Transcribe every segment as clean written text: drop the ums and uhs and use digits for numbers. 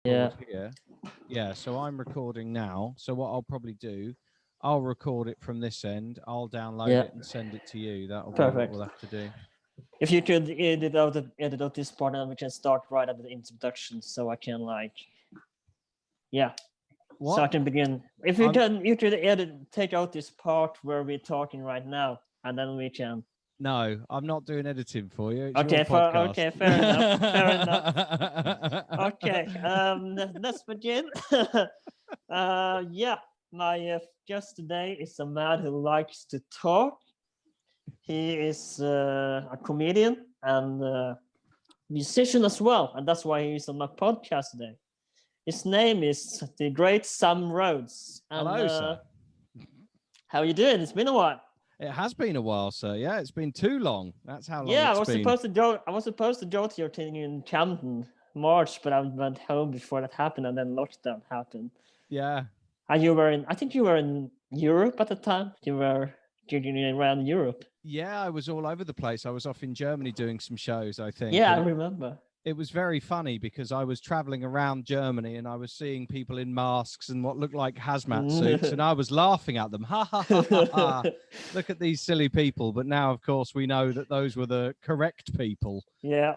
Yeah. here. Yeah, so I'm recording now. So what I'll probably do, I'll record it from this end. I'll download Yeah. it and send it to you. That'll be what Perfect. we'll have to do. If you could edit out this part, and we can start right at the introduction, so I can yeah, so I What? can begin. If you could take out this part where we're talking right now, and then we can. No, I'm not doing editing for you. It's Okay, your podcast. okay, fair enough. Fair enough. Okay, let's begin. Yeah, my guest today is a man who likes to talk. He is a comedian and musician as well, and that's why he's on my podcast today. His name is the great Sam Rhodes. And, Hello, sir. How you doing? It's been a while. It has been a while, sir. Yeah, it's been too long. That's how long Yeah, it's been. I was supposed to go to your thing in Camden, March, but I went home before that happened, and then lockdown happened. Yeah. And I think you were in Europe at the time. You were gigging around Europe. Yeah, I was all over the place. I was off in Germany doing some shows, I think. Yeah, I remember. It was very funny because I was traveling around Germany and I was seeing people in masks and what looked like hazmat suits, and I was laughing at them. Ha ha ha ha ha. Look at these silly people. But now, of course, we know that those were the correct people. Yeah.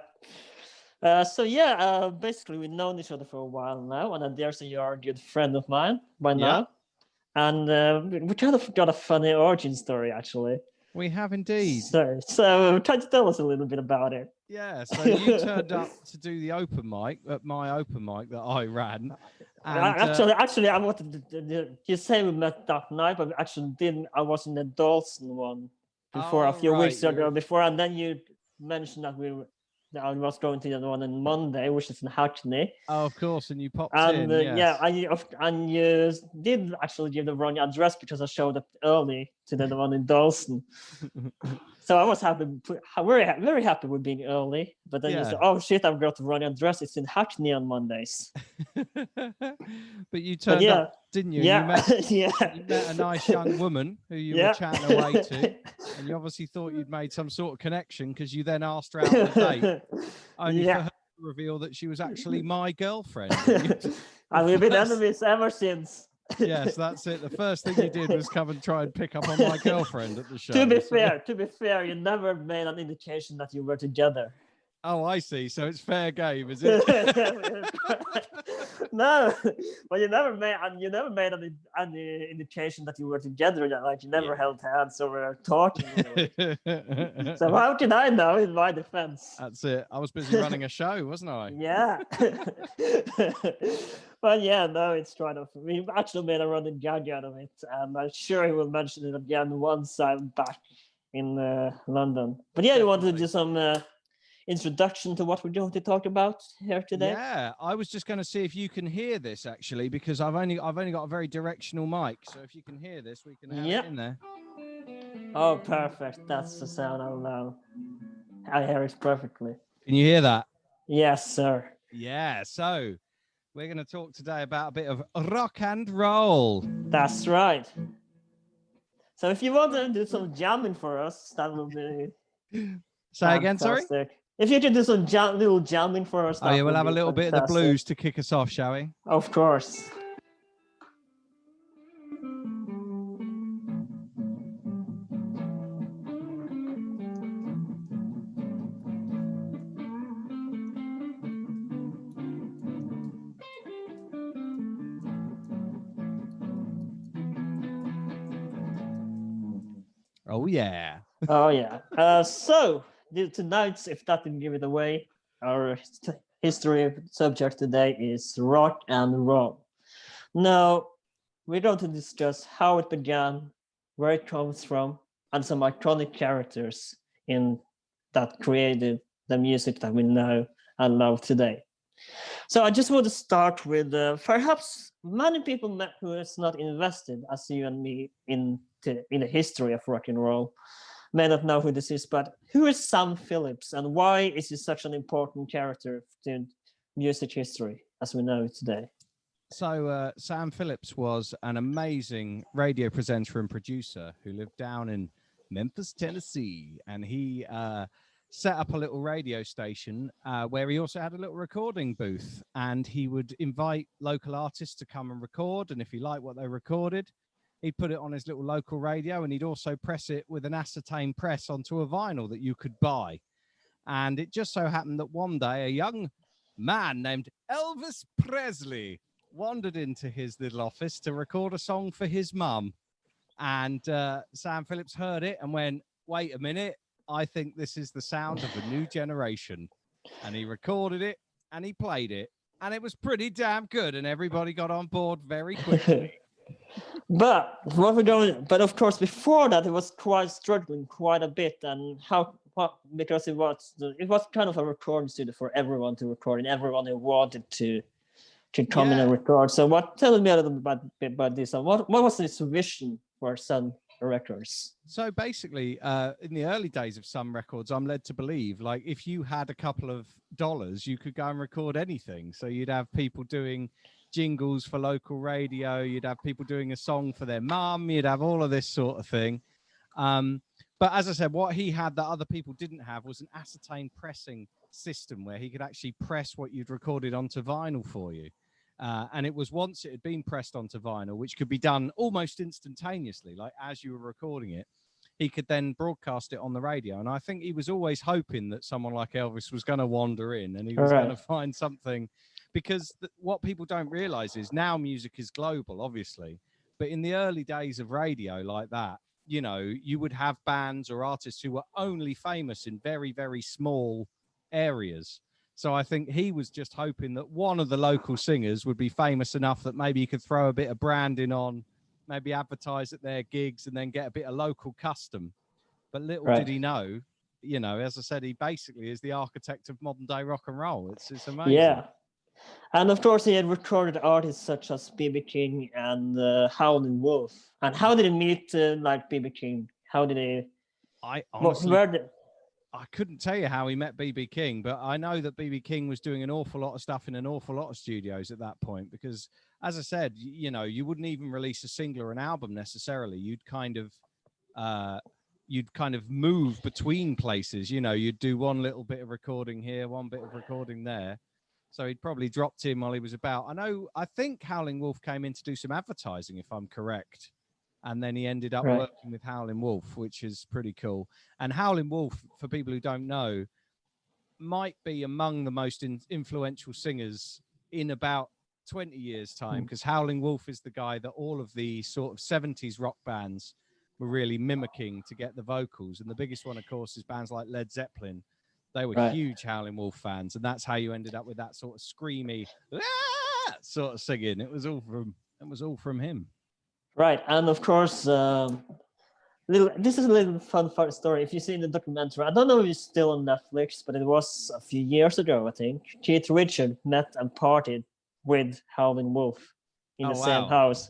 Basically, we've known each other for a while now, and I dare say you're a good friend of mine by now. And we kind of got a funny origin story, actually. We have indeed. So try to tell us a little bit about it. Yeah, so you turned up to do the open mic at my open mic that I ran. And, actually, I wanted to you say we met that night, but we actually didn't. I was in the Dawson one before a few weeks ago. And then you mentioned that I was going to the one on Monday, which is in Hackney. Oh, of course, and you popped in. Yes. Yeah, and you did actually give the wrong address because I showed up early to the one in Dawson. So I was very happy with being early. But then you said, "Oh shit, I've got the wrong address. It's in Hackney on Mondays." But you turned up, didn't you? Yeah, you met a nice young woman who you were chatting away to, and you obviously thought you'd made some sort of connection because you then asked her out on a date, only for her to reveal that she was actually my girlfriend. And we've been enemies ever since. Yes, that's it. The first thing you did was come and try and pick up on my girlfriend at the show. To be fair, you never made an indication that you were together. Oh, I see. So it's fair game, is it? No, but you never made any indication that you were together. Like you never held hands or were talking. Really. So how can I know? In my defense, that's it. I was busy running a show, wasn't I? Yeah. But yeah, no, it's kind of. We actually made a running gag out of it, and I'm sure he will mention it again once I'm back in London. But yeah, you wanted to do some introduction to what we're going to talk about here today? Yeah, I was just going to see if you can hear this actually, because I've only got a very directional mic. So if you can hear this, we can have it in there. Oh, perfect. That's the sound I know. I hear it perfectly. Can you hear that? Yes, sir. Yeah, so we're going to talk today about a bit of rock and roll. That's right. So if you want to do some jamming for us, that will be Say again, sorry? If you could do some little jamming for us. Oh, yeah, we'll have a little bit of the blues to kick us off, shall we? Of course. Oh, yeah. Oh, yeah. So, tonight's, if that didn't give it away, our history subject today is rock and roll. Now, we're going to discuss how it began, where it comes from, and some iconic characters in that created the music that we know and love today. So I just want to start with perhaps many people who is not invested as you and me in the history of rock and roll may not know who this is, but who is Sam Phillips and why is he such an important character to music history as we know it today? So Sam Phillips was an amazing radio presenter and producer who lived down in Memphis, Tennessee, and he set up a little radio station where he also had a little recording booth, and he would invite local artists to come and record. And if he liked what they recorded, he'd put it on his little local radio, and he'd also press it with an acetane press onto a vinyl that you could buy. And it just so happened that one day a young man named Elvis Presley wandered into his little office to record a song for his mum. And Sam Phillips heard it and went, wait a minute, I think this is the sound of a new generation. And he recorded it and he played it. And it was pretty damn good. And everybody got on board very quickly. But what we're going, but of course, before that, it was quite struggling quite a bit. And because it was kind of a recording studio for everyone to record, and everyone who wanted to come in and record. So tell me a little bit about this. And what was this vision for Sun Records? So basically, in the early days of Sun Records, I'm led to believe, like, if you had a couple of dollars, you could go and record anything. So you'd have people doing jingles for local radio, you'd have people doing a song for their mum, you'd have all of this sort of thing. But as I said, what he had that other people didn't have was an acetane pressing system where he could actually press what you'd recorded onto vinyl for you. And it was once it had been pressed onto vinyl, which could be done almost instantaneously, like as you were recording it, he could then broadcast it on the radio. And I think he was always hoping that someone like Elvis was going to wander in and he was going to find something, because what people don't realize is now music is global, obviously. But in the early days of radio like that, you know, you would have bands or artists who were only famous in very, very small areas. So I think he was just hoping that one of the local singers would be famous enough that maybe he could throw a bit of branding on, maybe advertise at their gigs and then get a bit of local custom. But little did he know, you know, as I said, he basically is the architect of modern day rock and roll. It's amazing. Yeah. And of course, he had recorded artists such as B.B. King and Howlin' Wolf. And how did he meet like B.B. King? How did he? I honestly, I couldn't tell you how he met B.B. King, but I know that B.B. King was doing an awful lot of stuff in an awful lot of studios at that point. Because, as I said, you know, you wouldn't even release a single or an album necessarily. You'd kind of move between places. You know, you'd do one little bit of recording here, one bit of recording there. So he'd probably dropped in while he was about. I think Howlin' Wolf came in to do some advertising, if I'm correct. And then he ended up working with Howlin' Wolf, which is pretty cool. And Howlin' Wolf, for people who don't know, might be among the most influential singers in about 20 years' time, because Howlin' Wolf is the guy that all of the sort of 70s rock bands were really mimicking to get the vocals. And the biggest one, of course, is bands like Led Zeppelin. They were huge Howlin' Wolf fans, and that's how you ended up with that sort of screamy sort of singing. It was all from him. Right, and of course, this is a little fun story. If you see the documentary, I don't know if it's still on Netflix, but it was a few years ago, I think. Keith Richards met and partied with Howlin' Wolf in the same house.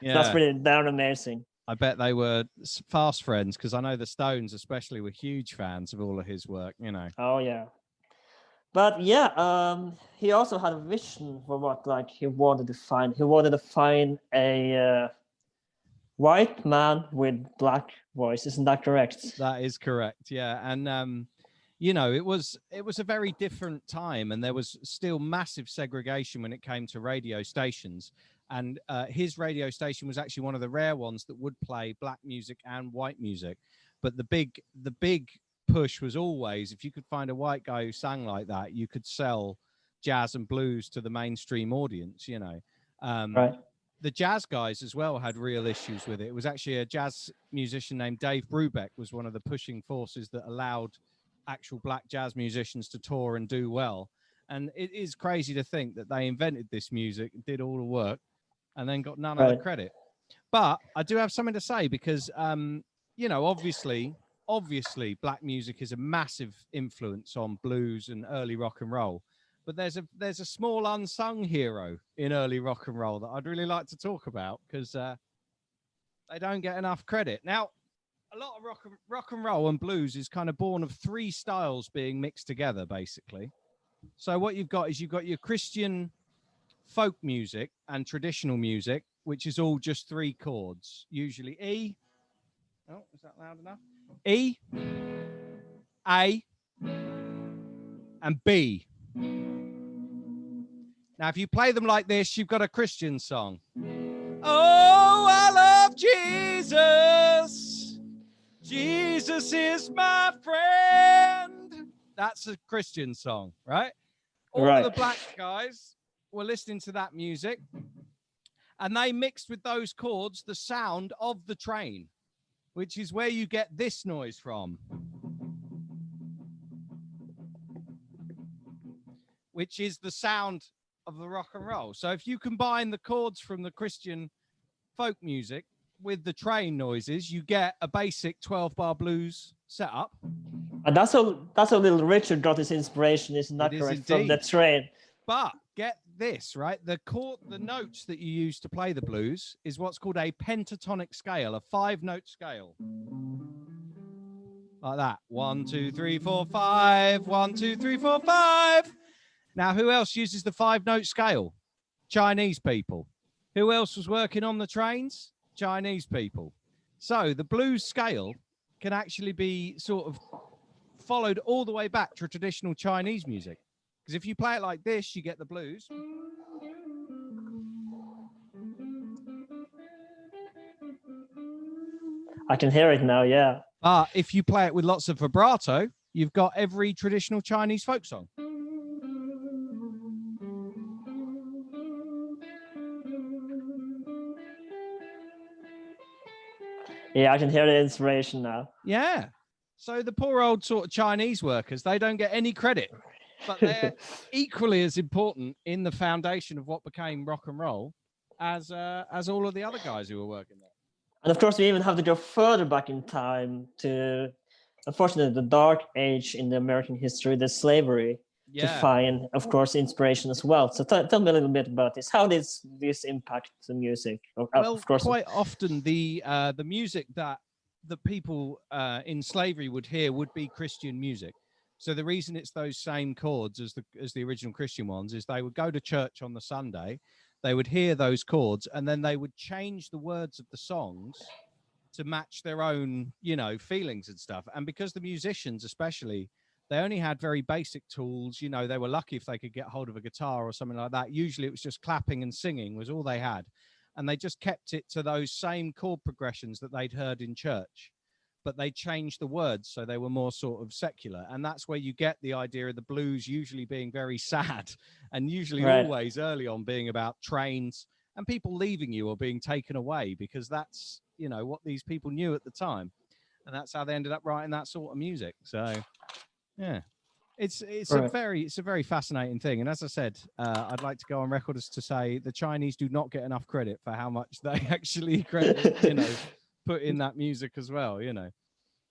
Yeah, so that's pretty darn amazing. I bet they were fast friends, because I know the Stones especially were huge fans of all of his work, you know. Oh, yeah. But yeah, he also had a vision for what he wanted to find. He wanted to find a white man with black voice. Isn't that correct? That is correct, yeah. And, you know, it was a very different time, and there was still massive segregation when it came to radio stations. And his radio station was actually one of the rare ones that would play black music and white music. But the big push was always, if you could find a white guy who sang like that, you could sell jazz and blues to the mainstream audience, you know. The jazz guys as well had real issues with it. It was actually a jazz musician named Dave Brubeck was one of the pushing forces that allowed actual black jazz musicians to tour and do well. And it is crazy to think that they invented this music, did all the work, and then got none of the credit. But I do have something to say, because, you know, obviously, black music is a massive influence on blues and early rock and roll. But there's a small unsung hero in early rock and roll that I'd really like to talk about, because they don't get enough credit. Now, a lot of rock and roll and blues is kind of born of three styles being mixed together, basically. So what you've got is your Christian folk music and traditional music, which is all just three chords, usually E. Oh, is that loud enough? E, A, and B. Now, if you play them like this, you've got a Christian song. Oh, I love Jesus. Jesus is my friend. That's a Christian song, right? All of the black guys were listening to that music, and they mixed with those chords the sound of the train, which is where you get this noise from, which is the sound of the rock and roll. So if you combine the chords from the Christian folk music with the train noises, you get a basic 12-bar blues setup. And that's a little Richard got his inspiration, isn't that correct? Indeed. From the train. But get this, right? The notes that you use to play the blues is what's called a pentatonic scale, a 5-note scale. Like that. 1, 2, 3, 4, 5. 1, 2, 3, 4, 5. Now, who else uses the 5-note scale? Chinese people. Who else was working on the trains? Chinese people. So the blues scale can actually be sort of followed all the way back to traditional Chinese music. Because if you play it like this, you get the blues. I can hear it now, yeah. But if you play it with lots of vibrato, you've got every traditional Chinese folk song. Yeah, I can hear the inspiration now. Yeah. So the poor old sort of Chinese workers, they don't get any credit, but they're equally as important in the foundation of what became rock and roll as all of the other guys who were working there. And of course, we even have to go further back in time to, unfortunately, the dark age in the American history, the slavery, to find, of course, inspiration as well. So tell me a little bit about this. How does this impact the music? Well, of course, quite often the music that the people in slavery would hear would be Christian music. So the reason it's those same chords as the original Christian ones is they would go to church on the Sunday, they would hear those chords, and then they would change the words of the songs to match their own, feelings and stuff. And because the musicians, especially, they only had very basic tools, they were lucky if they could get hold of a guitar or something like that. Usually it was just clapping and singing was all they had. And they just kept it to those same chord progressions that they'd heard in church, but they changed the words so they were more sort of secular. And that's where you get the idea of the blues usually being very sad, and usually always early on being about trains and people leaving you or being taken away, because that's, what these people knew at the time. And that's how they ended up writing that sort of music. So, yeah. It's a very fascinating thing, and as I said, I'd like to go on record as to say the Chinese do not get enough credit for how much they actually put in that music as well.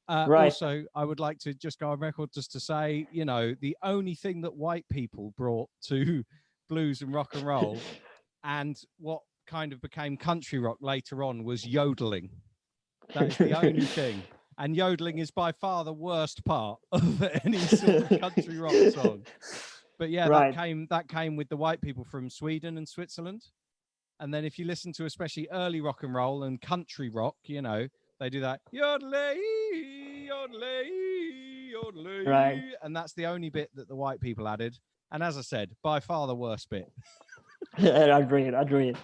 Also, I would like to just go on record just to say, the only thing that white people brought to blues and rock and roll, and what kind of became country rock later on, was yodeling. That is the only thing. And yodeling is by far the worst part of any sort of country rock song. But yeah, that came with the white people from Sweden and Switzerland. And then if you listen to especially early rock and roll and country rock, they do that yodelay, yodelay, yodelay. Right. And that's the only bit that the white people added. And as I said, by far the worst bit. Agreed.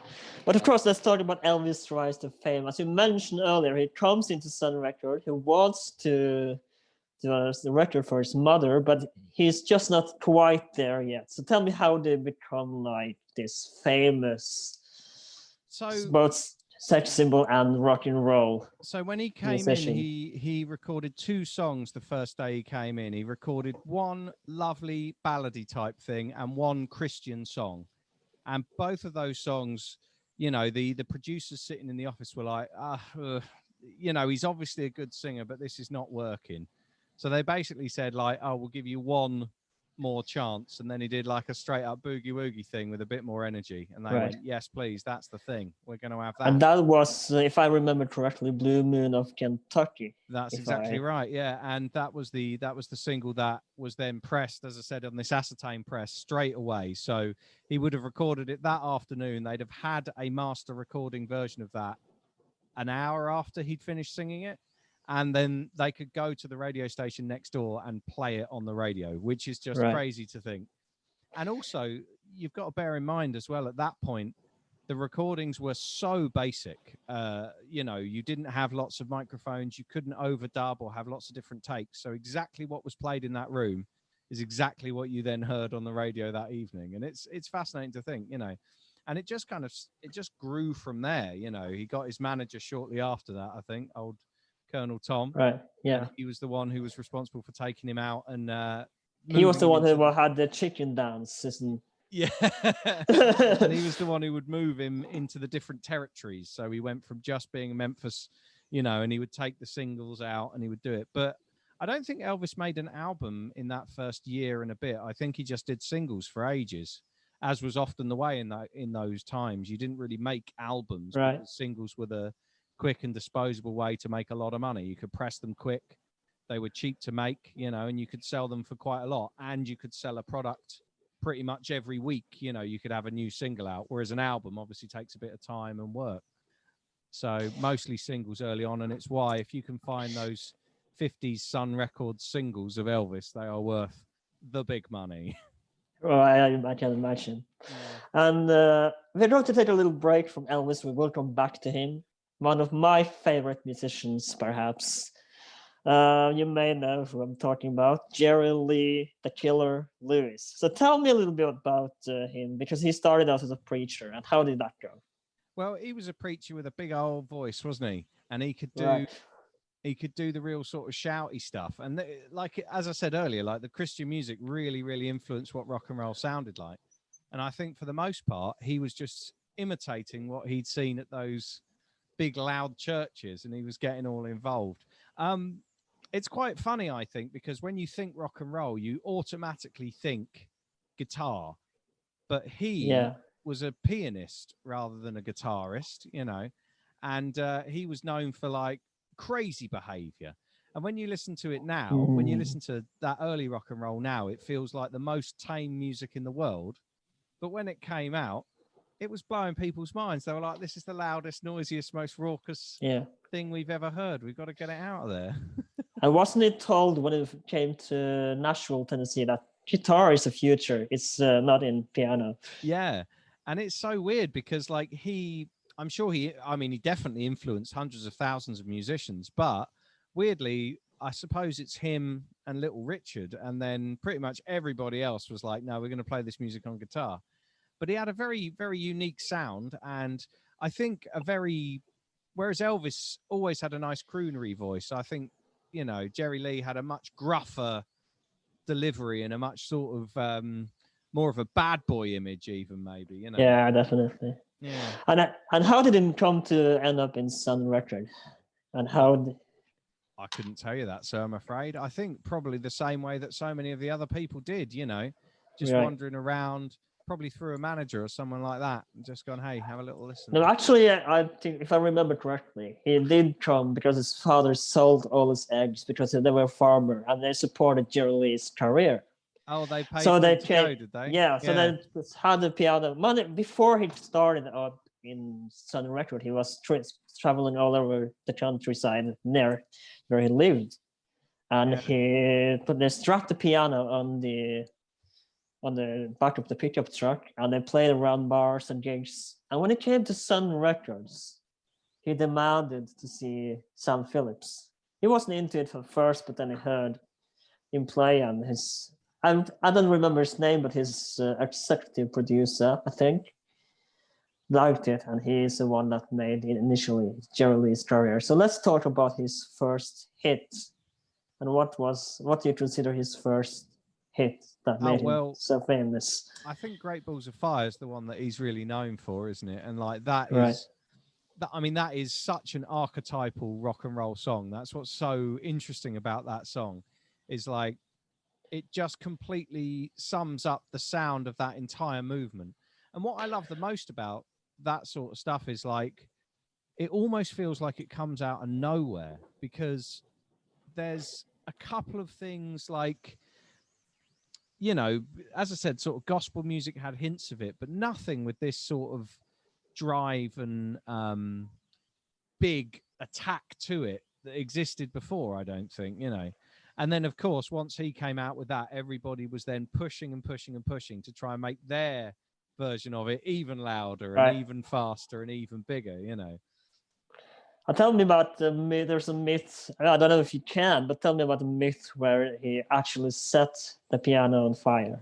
But of course, let's talk about Elvis' rise to fame. As you mentioned earlier, he comes into Sun Record. He wants to do the record for his mother, but he's just not quite there yet. So tell me, how did he become like this famous, both sex symbol and rock and roll? So when he came musician. In, he recorded 2 songs the first day he came in. He recorded one lovely ballady type thing and one Christian song. And both of those songs, the producers sitting in the office were like, he's obviously a good singer, but this is not working. So they basically said like, oh, we'll give you one more chance. And then he did like a straight up boogie woogie thing with a bit more energy. And they went, yes, please, that's the thing. We're going to have that. And that was, if I remember correctly, Blue Moon of Kentucky. That's exactly right. Yeah. And that was the single that was then pressed, as I said, on this Ascertain press straight away. So he would have recorded it that afternoon. They'd have had a master recording version of that an hour after he'd finished singing it. and then they could go to the radio station next door and play it on the radio, which is just Right. crazy to think. And also, you've got to bear in mind as well, at that point, the recordings were so basic. You didn't have lots of microphones, you couldn't overdub or have lots of different takes. So exactly what was played in that room is exactly what you then heard on the radio that evening. And it's fascinating to think, and it just grew from there. He got his manager shortly after that, I think, old Colonel Tom. Right. Yeah. And he was the one who was responsible for taking him out and he was the moving one him who into had the chicken dance, isn't yeah. And he was the one who would move him into the different territories. So he went from just being Memphis, and he would take the singles out and he would do it. But I don't think Elvis made an album in that first year and a bit. I think he just did singles for ages, as was often the way in those times. You didn't really make albums, right? Because singles were the quick and disposable way to make a lot of money. You could press them quick. They were cheap to make, and you could sell them for quite a lot. And you could sell a product pretty much every week. You could have a new single out, whereas an album obviously takes a bit of time and work. So mostly singles early on, and it's why if you can find those 50s Sun Records singles of Elvis, they are worth the big money. Well, I can imagine. Yeah. And we're going to take a little break from Elvis. We will come back to him. One of my favorite musicians, perhaps. You may know who I'm talking about, Jerry Lee, the Killer Lewis. So tell me a little bit about him, because he started out as a preacher, and how did that go? Well, he was a preacher with a big old voice, wasn't he? And he could do he could do the real sort of shouty stuff. And like as I said earlier, like the Christian music really, really influenced what rock and roll sounded like. And I think for the most part, he was just imitating what he'd seen at those big loud churches, and he was getting all involved. It's quite funny, I think, because when you think rock and roll, you automatically think guitar, but he was a pianist rather than a guitarist, and he was known for like crazy behavior. And when you listen to it now, when you listen to that early rock and roll now, it feels like the most tame music in the world. But when it came out, it was blowing people's minds. They were like, this is the loudest, noisiest, most raucous thing we've ever heard. We've got to get it out of there. And wasn't it told when it came to Nashville, Tennessee, that guitar is the future? It's not in piano. Yeah. And it's so weird because like I'm sure he definitely influenced hundreds of thousands of musicians, but weirdly, I suppose it's him and Little Richard. And then pretty much everybody else was like, no, we're going to play this music on guitar. But he had a very, very unique sound. And I think whereas Elvis always had a nice croonery voice, I think, Jerry Lee had a much gruffer delivery and a much sort of more of a bad boy image, even maybe, Yeah, definitely. Yeah. And how did it come to end up in Sun Record? And how? I couldn't tell you that, so I'm afraid. I think probably the same way that so many of the other people did, just wandering around, probably through a manager or someone like that, and just gone, hey, have a little listen. No, actually, I think if I remember correctly, he did come because his father sold all his eggs because they were a farmer, and they supported Jerry Lee's career. Oh, they paid for him to go, did they? Yeah, so they had the piano money before he started out in Sun Record. He was traveling all over the countryside near where he lived, and they strapped the piano on the back of the pickup truck, and they played around bars and gigs. And when it came to Sun Records, he demanded to see Sam Phillips. He wasn't into it at first, but then he heard him play, and I don't remember his name, but his executive producer, I think, liked it, and he is the one that made initially Jerry Lee's career. So let's talk about his first hit, and what do you consider his first hit that made him so famous? I think Great Balls of Fire is the one that he's really known for, isn't it? And like that is, that is such an archetypal rock and roll song. That's what's so interesting about that song, is like it just completely sums up the sound of that entire movement. And what I love the most about that sort of stuff is like it almost feels like it comes out of nowhere, because there's a couple of things like, as I said, sort of gospel music had hints of it, but nothing with this sort of drive and big attack to it that existed before, I don't think, you know. And then, of course, once he came out with that, everybody was then pushing and pushing and pushing to try and make their version of it even louder and Right. even faster and even bigger, you know. Tell me about the myth. There's a myth. I don't know if you can, but tell me about the myth where he actually set the piano on fire.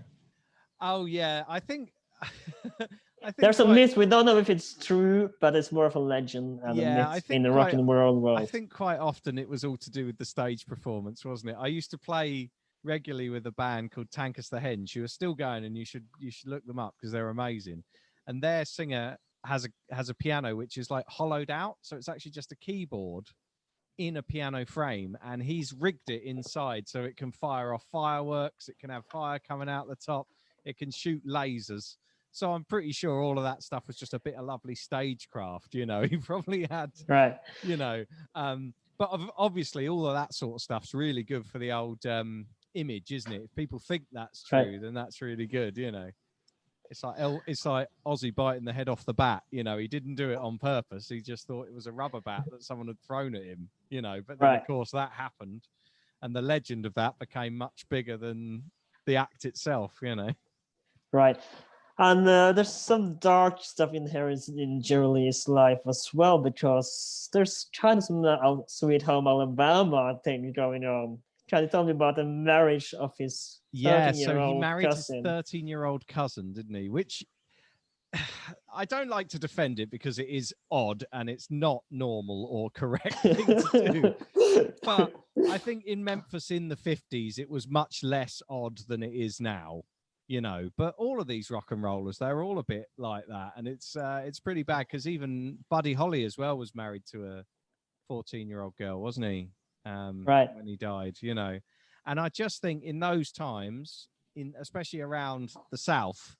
Oh yeah, I think I think There's a quite, myth. We don't know if it's true, but it's more of a legend and a yeah, myth in the rock and roll I world. think quite often it was all to do with the stage performance, wasn't it? I used to play regularly with a band called Tankus the Henge, who are still going, and you should look them up because they're amazing. And their singer has a piano which is like hollowed out, so it's actually just a keyboard in a piano frame, and he's rigged it inside so it can fire off fireworks, it can have fire coming out the top, it can shoot lasers. So I'm pretty sure all of that stuff was just a bit of lovely stagecraft, you know. He probably had, Right. you know, but obviously all of that sort of stuff's really good for the old image, isn't it? If people think that's true, Right. then that's really good, you know. It's like Ozzy biting the head off the bat, you know. He didn't do it on purpose. He just thought it was a rubber bat that someone had thrown at him, you know. But then, Right. of course, that happened, and the legend of that became much bigger than the act itself, you know. Right. And there's some dark stuff in here in Jerry Lee's life as well, because there's kind of some Sweet Home Alabama thing going on. Can you tell me about the marriage of his 13-year-old so he married cousin? his 13-year-old cousin, didn't he? Which I don't like to defend it because it is odd and it's not normal or correct thing to do. But I think in Memphis in the 50s, it was much less odd than it is now, you know. But all of these rock and rollers, they're all a bit like that. And it's pretty bad because even Buddy Holly as well was married to a 14-year-old girl, wasn't he? Right. When he died, you know. And I just think in those times, especially around the South,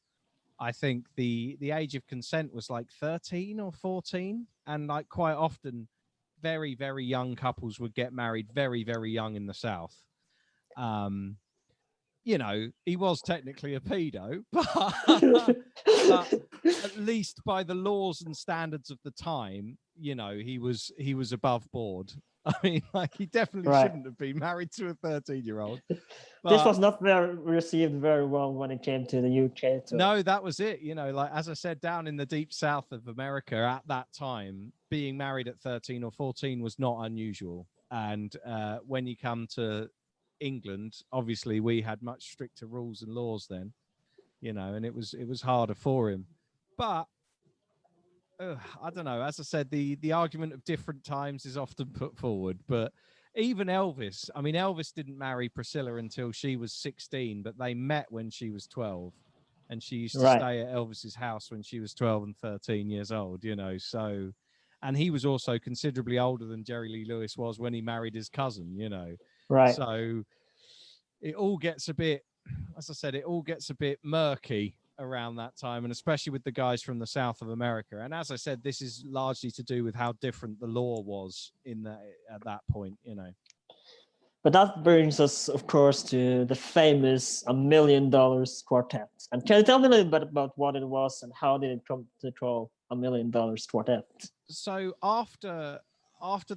I think the age of consent was like 13 or 14, and like quite often very, very young couples would get married very, very young in the South. You know, he was technically a pedo, but at least by the laws and standards of the time, you know, he was above board. I mean, like, he definitely shouldn't have been married to a 13-year-old. This was not received very well when it came to the UK. Too. No, that was it. You know, like, as I said, down in the deep south of America at that time, being married at 13 or 14 was not unusual. And when you come to England, obviously we had much stricter rules and laws then, you know, and it was harder for him. But I don't know. As I said, the argument of different times is often put forward, but even Elvis, I mean, Elvis didn't marry Priscilla until she was 16, but they met when she was 12, and she used to stay at Elvis's house when she was 12 and 13 years old, you know. So, and he was also considerably older than Jerry Lee Lewis was when he married his cousin, you know. Right. So it all gets a bit, as I said, it all gets a bit murky around that time, and especially with the guys from the south of America. And as I said, this is largely to do with how different the law was at that point, you know. But that brings us, of course, to the famous $1 Million Quartet. And can you tell me a little bit about what it was and how did it come to call $1 Million Quartet? So after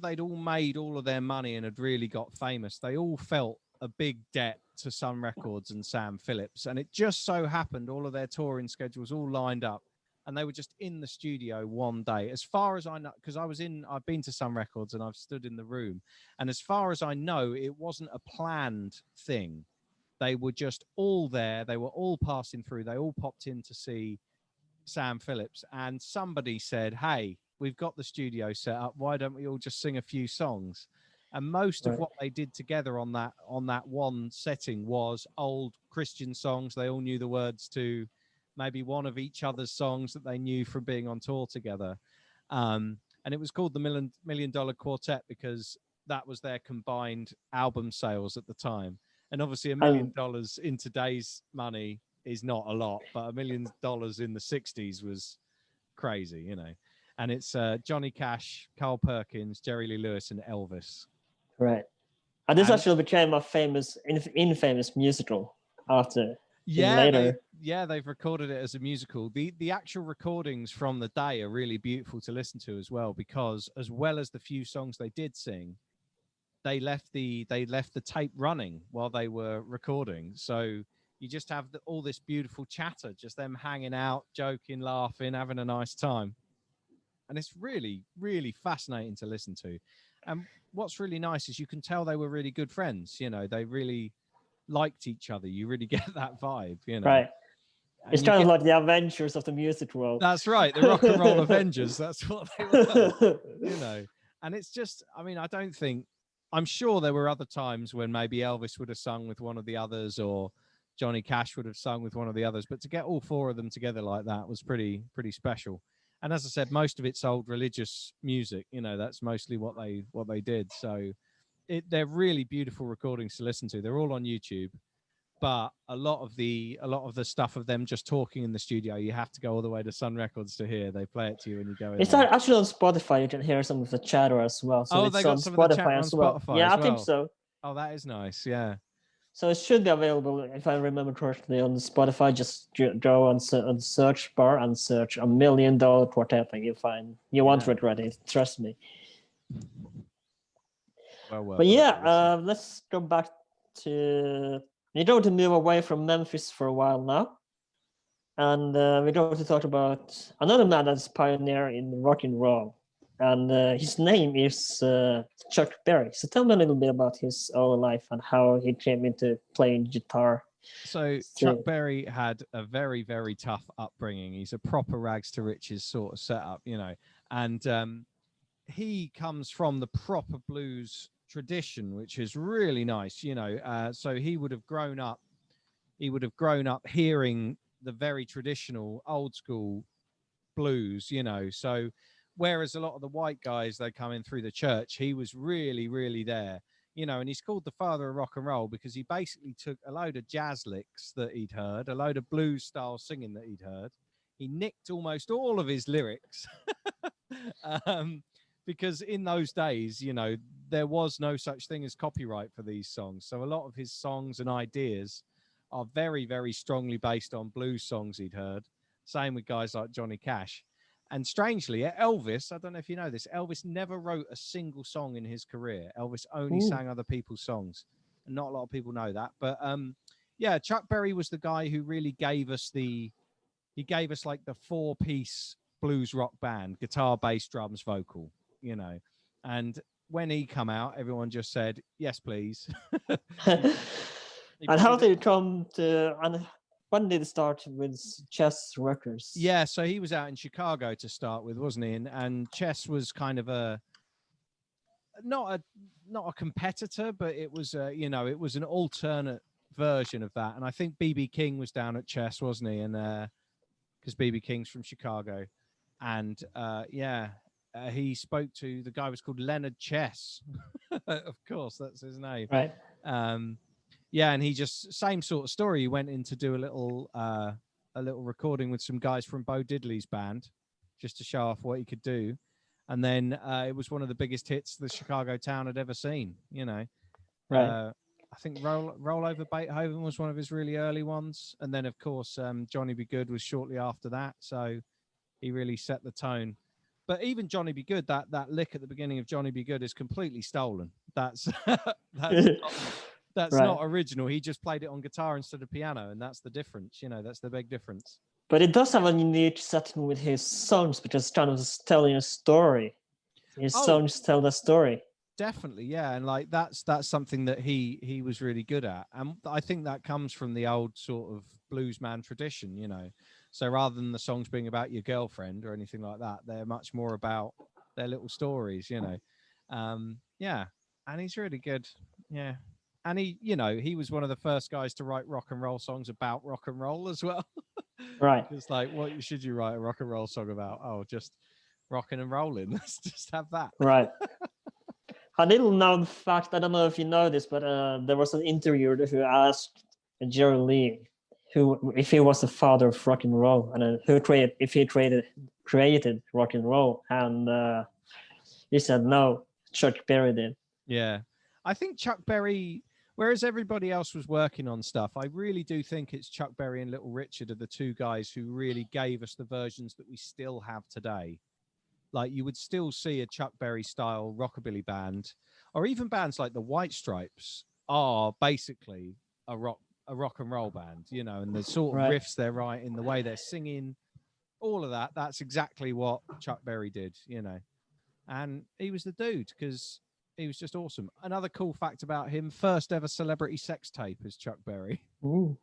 they'd all made all of their money and had really got famous, they all felt a big debt to Sun Records and Sam Phillips. And it just so happened all of their touring schedules all lined up, and they were just in the studio one day. As far as I know, because I've been to Sun Records and I've stood in the room, and as far as I know, it wasn't a planned thing. They were just all there. They were all passing through. They all popped in to see Sam Phillips, and somebody said, "Hey, we've got the studio set up. Why don't we all just sing a few songs?" And most of what they did together on that one setting was old Christian songs. They all knew the words to maybe one of each other's songs that they knew from being on tour together. And it was called the $1 Million Quartet because that was their combined album sales at the time. And obviously $1 million in today's money is not a lot, but $1 million in the 60s was crazy, you know. And it's Johnny Cash, Carl Perkins, Jerry Lee Lewis, and Elvis. Right. And this actually became a infamous musical after. Later. They've recorded it as a musical. The actual recordings from the day are really beautiful to listen to as well, because as well as the few songs they did sing, they left the tape running while they were recording. So you just have all this beautiful chatter, just them hanging out, joking, laughing, having a nice time. And it's really, really fascinating to listen to. And what's really nice is you can tell they were really good friends. You know, they really liked each other. You really get that vibe, you know. Right. And It's kind of like the Avengers of the music world. That's right, the rock and roll Avengers. That's what they were, you know. And it's just, I mean, I'm sure there were other times when maybe Elvis would have sung with one of the others, or Johnny Cash would have sung with one of the others. But to get all four of them together like that was pretty special. And as I said, most of it's old religious music. You know, that's mostly what they did. So they're really beautiful recordings to listen to. They're all on YouTube. But a lot of the stuff of them just talking in the studio, you have to go all the way to Sun Records to hear. They play it to you when you go in. It's there. actually on Spotify. You can hear some of the chatter as well. So they got some of the chatter on Spotify. Yeah, as I well. think so. Oh, that is nice. Yeah. So it should be available, if I remember correctly, on Spotify. Just go on the search bar and search $1 Million Quartet, and you find you won't regret it. Trust me. But yeah, let's go back to. We're going to move away from Memphis for a while now, and we're going to talk about another man that's pioneer in rock and roll, and his name is Chuck Berry. So tell me a little bit about his own life and how he came into playing guitar. So Chuck Berry had a very, very tough upbringing. He's a proper rags to riches sort of setup, you know, and he comes from the proper blues tradition, which is really nice, you know. So he would have grown up hearing the very traditional old school blues, you know. So whereas a lot of the white guys, they come in through the church, he was really, really there, you know. And he's called the father of rock and roll because he basically took a load of jazz licks that he'd heard, a load of blues style singing that he'd heard. He nicked almost all of his lyrics because in those days, you know, there was no such thing as copyright for these songs. So a lot of his songs and ideas are very, very strongly based on blues songs he'd heard. Same with guys like Johnny Cash. And strangely, Elvis, I don't know if you know this, Elvis never wrote a single song in his career. Elvis only sang other people's songs. And not a lot of people know that. But yeah, Chuck Berry was the guy who really gave us like the 4-piece blues rock band, guitar, bass, drums, vocal, you know. And when he come out, everyone just said, yes, please. And how did it come to, and when did it start with Chess Records? Yeah, so he was out in Chicago to start with, wasn't he? And Chess was kind of not a competitor, but it was you know, it was an alternate version of that. And I think BB King was down at Chess, wasn't he? And because BB King's from Chicago, and he spoke to the guy was called Leonard Chess. Of course, that's his name. Right. Yeah, and he just same sort of story. He went in to do a little recording with some guys from Bo Diddley's band, just to show off what he could do. And then it was one of the biggest hits the Chicago town had ever seen. You know, right. I think Roll Over Beethoven was one of his really early ones, and then of course Johnny B. Good was shortly after that. So he really set the tone. But even Johnny B. Good, that lick at the beginning of Johnny B. Good is completely stolen. That's that's not original. He just played it on guitar instead of piano, and that's the difference. You know, that's the big difference. But it does have a unique setting with his songs because it's kind of telling a story. His songs tell the story. Definitely, yeah, and like that's something that he was really good at, and I think that comes from the old sort of bluesman tradition, you know. So rather than the songs being about your girlfriend or anything like that, they're much more about their little stories, you know. Yeah, and he's really good, yeah. And he, you know, he was one of the first guys to write rock and roll songs about rock and roll as well. Right. It's like, what should you write a rock and roll song about? Oh, just rocking and rolling. Let's just have that. Right. A little known fact, I don't know if you know this, but there was an interviewer who asked Jerry Lee if he was the father of rock and roll, and if he created rock and roll, and he said no, Chuck Berry did. Yeah, I think Chuck Berry, whereas everybody else was working on stuff, I really do think it's Chuck Berry and Little Richard are the two guys who really gave us the versions that we still have today. like you would still see a Chuck Berry style rockabilly band, or even bands like the White Stripes are basically a rock and roll band, you know, and the sort of Right. riffs they're writing, the way they're singing, all of that. That's exactly what Chuck Berry did, you know. And he was the dude because he was just awesome. Another cool fact about him: first ever celebrity sex tape is Chuck Berry. Ooh.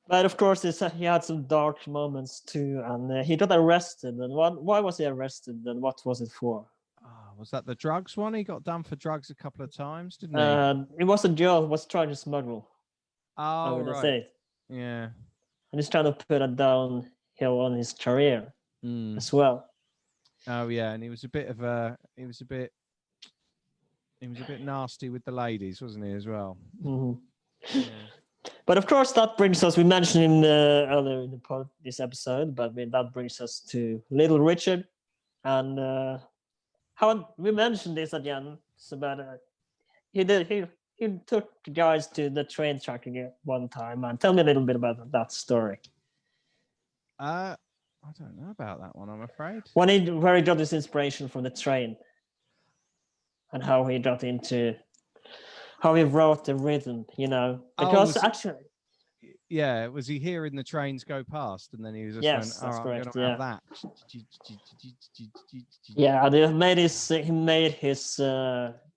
But of course, he had some dark moments too, and he got arrested. And why was he arrested? And what was it for? Oh, was that the drugs one? He got done for drugs a couple of times, didn't he? It was a girl who was trying to smuggle Oh, over the right. state, Yeah. and he's trying to put a downhill on his career as well. Oh, yeah. And he was a bit nasty with the ladies, wasn't he, as well? Mm-hmm. Yeah. But of course, that brings us. We mentioned him earlier in this episode, but that brings us to Little Richard, and how we mentioned this again. It's about he took the guys to the train track again one time, and tell me a little bit about that story. I don't know about that one, I'm afraid. Where he got his inspiration from the train, and how he got into how he wrote the rhythm, you know, because actually. Yeah, was he hearing the trains go past, and then he was just Yes, went, that's "All right, correct. I'm gonna have that." Yeah, he made his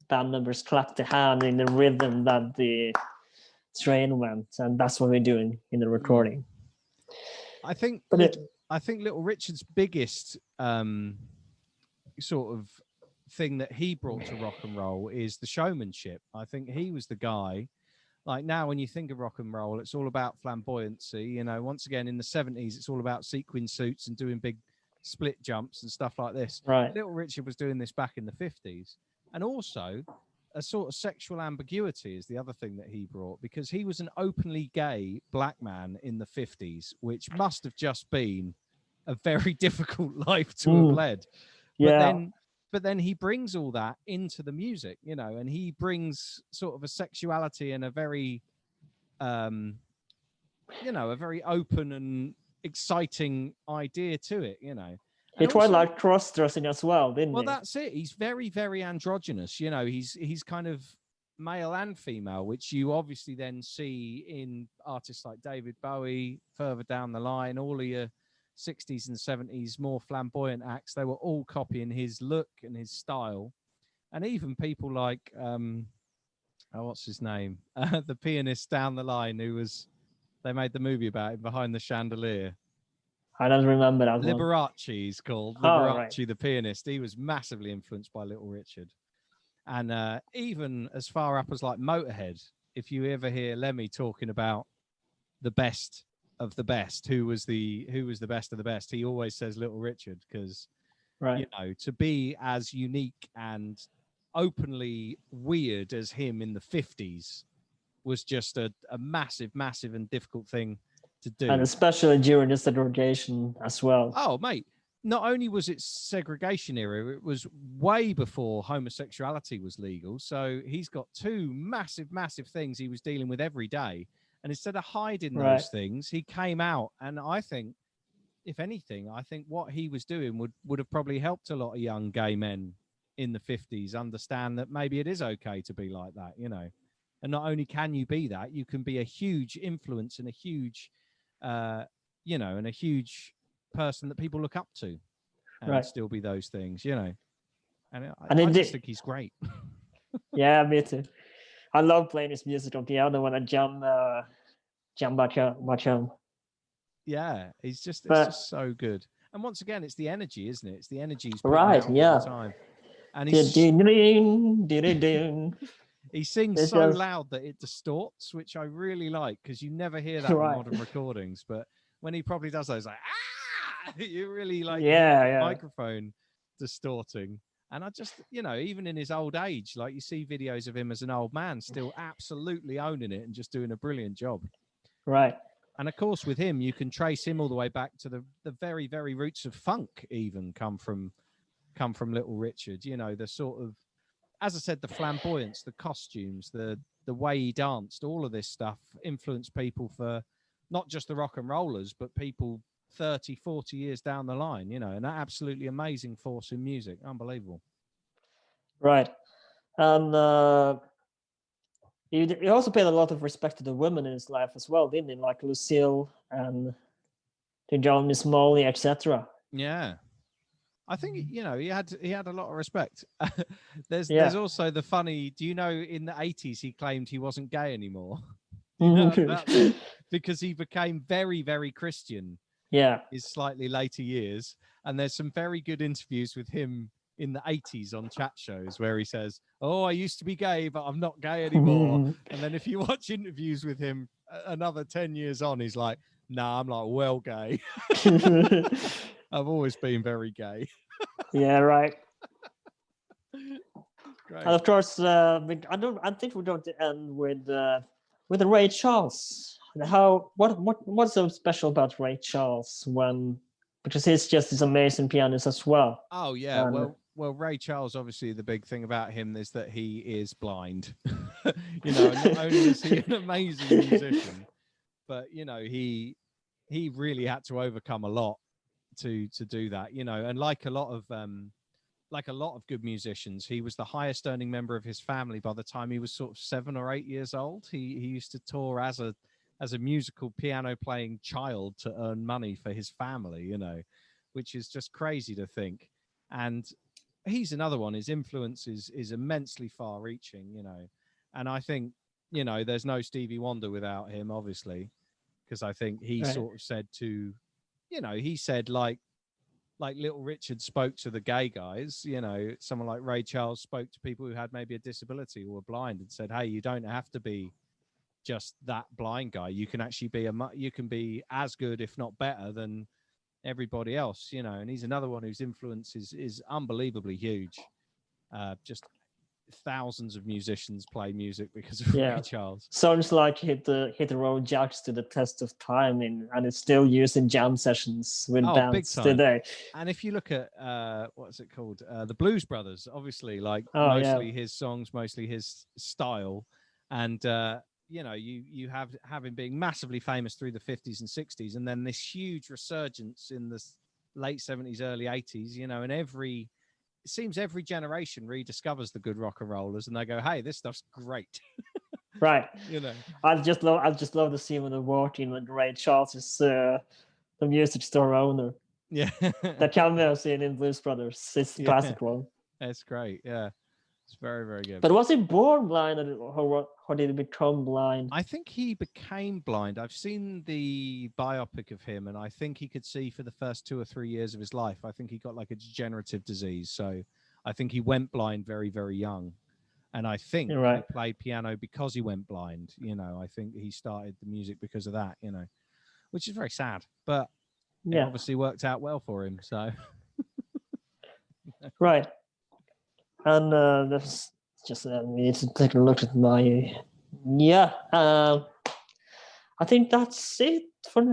band members clap the hand in the rhythm that the train went, and that's what we're doing in the recording. I think Little Richard's biggest sort of thing that he brought to rock and roll is the showmanship. I think he was the guy. Like now, when you think of rock and roll, it's all about flamboyancy. You know, once again, in the 70s, it's all about sequin suits and doing big split jumps and stuff like this. Right. Little Richard was doing this back in the 50s. And also, a sort of sexual ambiguity is the other thing that he brought, because he was an openly gay black man in the 50s, which must have just been a very difficult life to have led. Yeah. But then he brings all that into the music, you know, and he brings sort of a sexuality and a very, you know, a very open and exciting idea to it, you know. He tried like cross-dressing as well, didn't he? Well, that's it. He's very, very androgynous. You know, he's kind of male and female, which you obviously then see in artists like David Bowie further down the line. All of your 60s and 70s more flamboyant acts, they were all copying his look and his style. And even people like what's his name, the pianist down the line they made the movie about him, Behind the Chandelier. I don't remember that Liberace he's called. Liberace, the pianist. He was massively influenced by Little Richard. And even as far up as like Motorhead, if you ever hear Lemmy talking about the best of the best, who was the best of the best, he always says Little Richard, because you know, to be as unique and openly weird as him in the 50s was just a massive and difficult thing to do, and especially during the segregation as well. Oh mate, not only was it segregation era, it was way before homosexuality was legal. So he's got two massive things he was dealing with every day. And instead of hiding those things, he came out. And I think, if anything, I think what he was doing would have probably helped a lot of young gay men in the 50s understand that maybe it is okay to be like that, you know. And not only can you be that, you can be a huge influence and a huge, you know, and a huge person that people look up to, and still be those things, you know. And I just think he's great. Yeah, me too. I love playing his music on piano when I jump back home. Yeah, it's just so good. And once again, it's the energy, isn't it? It's the energy he's putting out all the time. And he sings so loud that it distorts, which I really like, because you never hear that in modern recordings. But when he probably does those, like, you really like the microphone distorting. And I just, you know, even in his old age, like you see videos of him as an old man still absolutely owning it and just doing a brilliant job. Right. And of course, with him, you can trace him all the way back to the very, very roots of funk. Even come from Little Richard. You know, the sort of, as I said, the flamboyance, the costumes, the way he danced, all of this stuff influenced people for not just the rock and rollers, but people 30, 40 years down the line, you know, an absolutely amazing force in music. Unbelievable. Right. And he also paid a lot of respect to the women in his life as well, didn't he? Like Lucille and to John Miss Molly, etc. Yeah. I think, you know, he had a lot of respect. There's Yeah. also the funny, do you know, in the 80s he claimed he wasn't gay anymore? You know about this? Because he became very, very Christian Yeah. his slightly later years. And there's some very good interviews with him in the 80s on chat shows where he says, "Oh, I used to be gay, but I'm not gay anymore." And then if you watch interviews with him another 10 years on, he's like, "Nah, I'm like well gay. I've always been very gay." Yeah, right. Great. And of course, I think we're going to end with Ray Charles. What's so special about Ray Charles because he's just this amazing pianist as well. Oh yeah, well, Ray Charles, obviously the big thing about him is that he is blind. You know, not only is he an amazing musician, but you know, he really had to overcome a lot to do that, you know, and like a lot of good musicians, he was the highest earning member of his family by the time he was sort of 7 or 8 years old. He used to tour as a musical piano playing child to earn money for his family, you know, which is just crazy to think. And he's another one. His influence is immensely far reaching, you know. And I think, you know, there's no Stevie Wonder without him, obviously, because I think he sort of said to, you know, he said like Little Richard spoke to the gay guys, you know, someone like Ray Charles spoke to people who had maybe a disability or were blind and said, "Hey, you don't have to be just that blind guy. You can actually be as good, if not better, than everybody else," you know. And he's another one whose influence is unbelievably huge. Just thousands of musicians play music because of Ray Charles. Sounds like hit the Road Jacks to the test of time, and it's still used in jam sessions with bands today. And if you look at what's it called, the Blues Brothers, obviously, like mostly his songs, mostly his style, and you know, you have him being massively famous through the 50s and 60s, and then this huge resurgence in the late 70s, early 80s, you know, and it seems every generation rediscovers the good rock and rollers and they go, "Hey, this stuff's great." Right. You know, I just love the scene when they're walking when Ray Charles is the music store owner. Yeah. That cameo scene in Blues Brothers. It's a classic one. That's great. Yeah. It's very, very good. But was he born blind or did he become blind? I think he became blind. I've seen the biopic of him, and I think he could see for the first 2 or 3 years of his life. I think he got like a degenerative disease. So I think he went blind very, very young. And I think he played piano because he went blind. You know, I think he started the music because of that, you know, which is very sad. But it obviously worked out well for him. So. Right. And that's just we need to take a look at my I think that's it for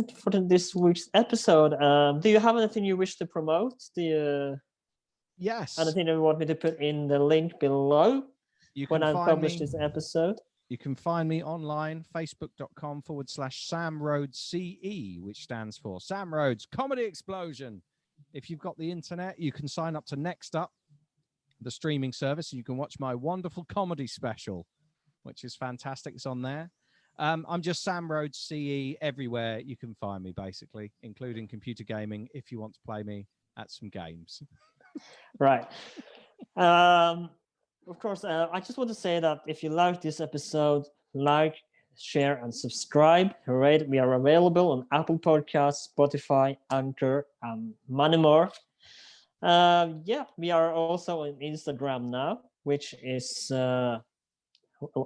this week's episode. Do you have anything you wish to promote? Yes. Anything you want me to put in the link below when I publish this episode? You can find me online, facebook.com/Sam Rhodes CE, which stands for Sam Rhodes Comedy Explosion. If you've got the internet, you can sign up to Next Up, the streaming service, and you can watch my wonderful comedy special, which is fantastic. It's on there. I'm just Sam Rhodes CE everywhere. You can find me, basically, including computer gaming, if you want to play me at some games. Right. Of course, I just want to say that if you like this episode, like, share, and subscribe. Right? We are available on Apple Podcasts, Spotify, Anchor, and many more. We are also on Instagram now, which is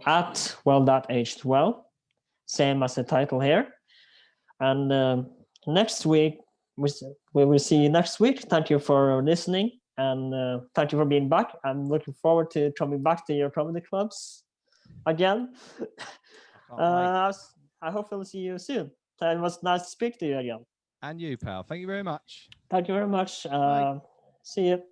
at well.age12, same as the title here. And next week, we will see you next week. Thank you for listening, and thank you for being back. I'm looking forward to coming back to your comedy clubs again. I hope I'll see you soon. It was nice to speak to you again. And you, pal. Thank you very much. Thank you very much. See you.